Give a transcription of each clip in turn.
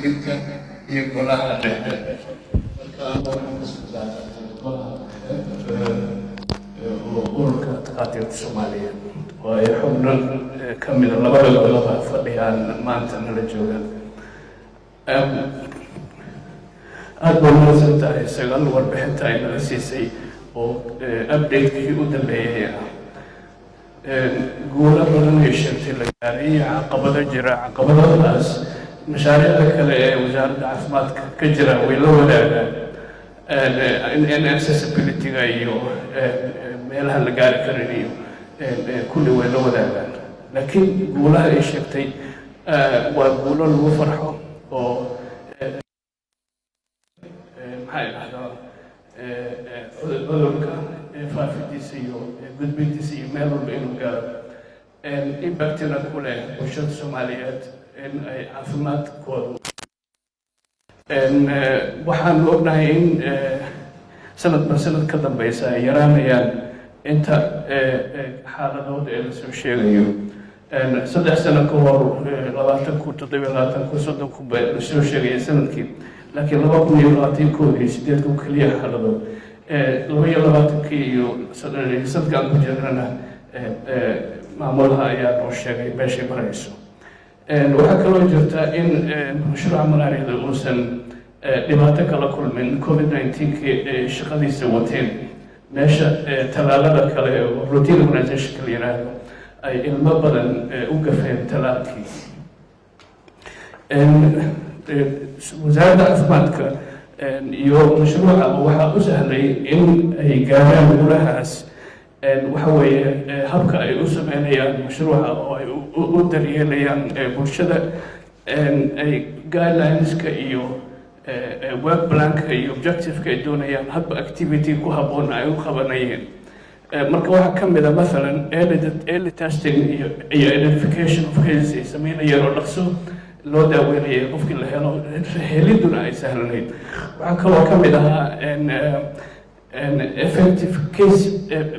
wasiirka iyo golaha dhexe ururka takhaatiirta Soomaaliyeed oo ay xubno ka mid ah labada goloba fadhiyaan maanta nala joogaan. aad baa mahadsan tahay sagaal warbixinta ay nala siisay oo update-kii u dambeeyay guulo badan ay sheegtay la gaaray caqabado jira. caqabadadaas mashaariicda kale ee wasaaradda caafimaadka ka jira way la wadaagaan in accessibility-ga iyo meelaha la gaari karin iyo kulli way la wadaagaan. laakiin guulaha ay sheegtay waa guulo lagu farxo oo maxay dhahdaa cudurka faafidiisa iyo gudbintiisa iyo meel walba inuu gaaro impactina ku leh bulshada Soomaaliyeed in ay caafimaadkooda waxaan ognahay in sanadba sanad ka dambeysa ay yaraanayaan inta xaaladooda ee lasoo sheegayo. 3 sano ka hor 20,000 bay lasoo sheegaya sanadkii, laakiin 2021 keliya xaaladood 22 iyo sanadkan ku jirnana maamulaha ayaa noo sheegay meeshay marayso. waxaa kaloo jirta in mashruuca malaariyada uusan dhibaato kala kulmin COVID-19 shaqadiisa wateen. meesha tallaalada kale oo routine immunization la yiraahdo ay ilmo badan u gafeen tallaalkii. wasaaradda caafimaadka iyo mashruuca waxaa u sahlay in ay gaaraan guulahaas. waxa weeye habka ay u sameynayaan mashruuca oo ay u daryeelayaan bulshada, ay guidelines-ka iyo work plan-ka iyo objective-ka ay doonayaan hadba activity ku habboon ay u qabanayeen. marka waxaa ka mid ah mathalan early testing iyo identification of cases ay sameynayeen oo dhaqso loo daaweynayay qofkii la helo, heliduna ay sahlanayd. waxaa kaloo ka mid ahaa effective case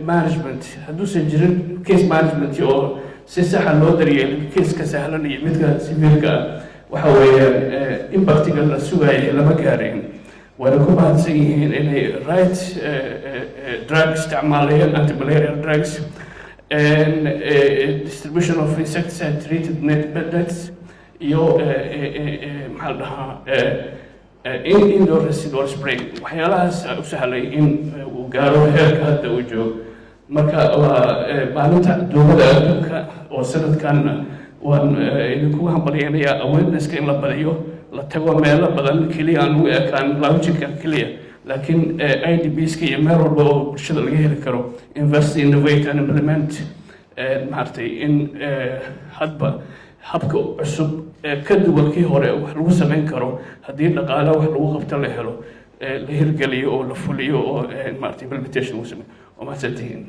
management. hadduusan jirin case management oo si saxa loo daryeelin case-ka sahlan iyo midka siviilka ah, waxa weeyaan impactiga la sugayay lama gaarin. waana ku mahadsan yihiin inay right drug isticmaalayeen, anti-malarial drugs, distribution of insecticide treated nets iyo maxaa la dhahaa indoor residual spraying. waxyaalahaas u sahlay in uu gaaro heerka hadda uu joogo. marka waa maalinta dowladda adduunka oo sanadkan waan idinku hambalyaynayaa awareness-ka in la badiyo, la tago meelo badan keliya aan ugu ekaan logic-ka keliya, laakiin IDPs-ka iyo meel walba oo bulshada laga heli karo invest, innovate and implement. maaragtay in hadba habka cusub ka duwan kii hore wax lagu samayn karo haddii dhaqaale wax lagu qabto la helo, la hirgeliyo oo la fuliyo oo maaragtay implementation lagu sameeyo. waa mahadsantihiin.